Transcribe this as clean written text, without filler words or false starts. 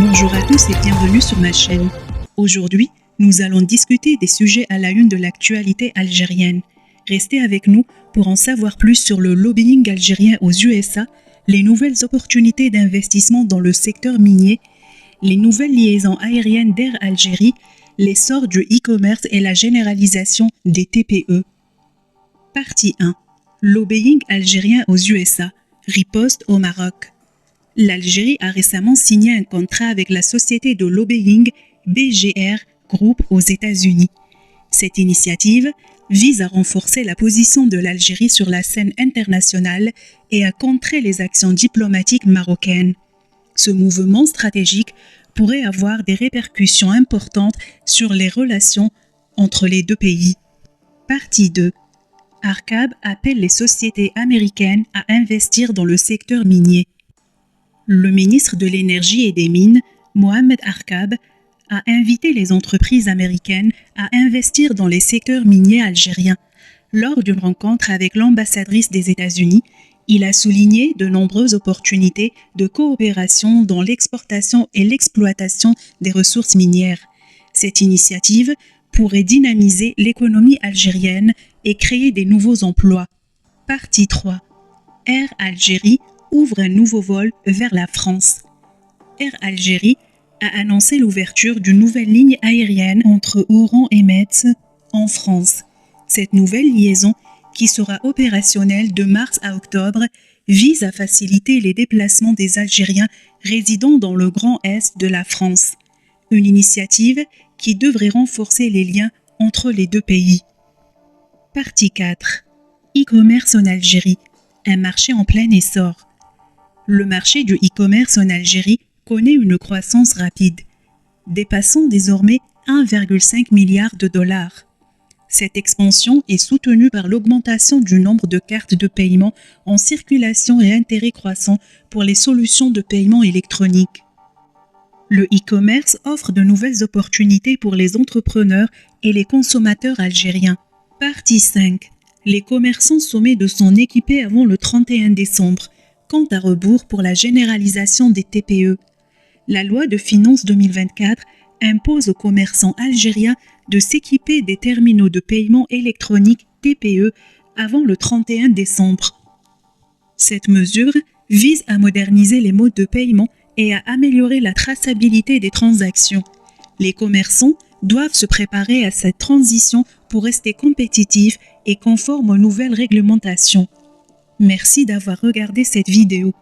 Bonjour à tous et bienvenue sur ma chaîne. Aujourd'hui, nous allons discuter des sujets à la une de l'actualité algérienne. Restez avec nous pour en savoir plus sur le lobbying algérien aux USA, les nouvelles opportunités d'investissement dans le secteur minier, les nouvelles liaisons aériennes d'Air Algérie, l'essor du e-commerce et la généralisation des TPE. Partie 1. Lobbying algérien aux USA, riposte au Maroc. L'Algérie a récemment signé un contrat avec la société de lobbying BGR Group aux États-Unis. Cette initiative vise à renforcer la position de l'Algérie sur la scène internationale et à contrer les actions diplomatiques marocaines. Ce mouvement stratégique pourrait avoir des répercussions importantes sur les relations entre les deux pays. Partie 2. Arcab appelle les sociétés américaines à investir dans le secteur minier. Le ministre de l'Énergie et des Mines, Mohamed Arcab, a invité les entreprises américaines à investir dans les secteurs miniers algériens. Lors d'une rencontre avec l'ambassadrice des États-Unis, il a souligné de nombreuses opportunités de coopération dans l'exportation et l'exploitation des ressources minières. Cette initiative pourrait dynamiser l'économie algérienne et créer des nouveaux emplois. Partie 3. Air Algérie ouvre un nouveau vol vers la France. Air Algérie a annoncé l'ouverture d'une nouvelle ligne aérienne entre Oran et Metz, en France. Cette nouvelle liaison, qui sera opérationnelle de mars à octobre, vise à faciliter les déplacements des Algériens résidant dans le Grand Est de la France. Une initiative qui devrait renforcer les liens entre les deux pays. Partie 4. E-commerce en Algérie, un marché en plein essor. Le marché du e-commerce en Algérie connaît une croissance rapide, dépassant désormais 1,5 milliard de dollars. Cette expansion est soutenue par l'augmentation du nombre de cartes de paiement en circulation et intérêt croissant pour les solutions de paiement électronique. Le e-commerce offre de nouvelles opportunités pour les entrepreneurs et les consommateurs algériens. Partie 5. Les commerçants sommés de s'en équiper avant le 31 décembre. Compte à rebours pour la généralisation des TPE. La loi de finances 2024 impose aux commerçants algériens de s'équiper des terminaux de paiement électronique TPE avant le 31 décembre. Cette mesure vise à moderniser les modes de paiement et à améliorer la traçabilité des transactions. Les commerçants doivent se préparer à cette transition pour rester compétitifs et conformes aux nouvelles réglementations. Merci d'avoir regardé cette vidéo.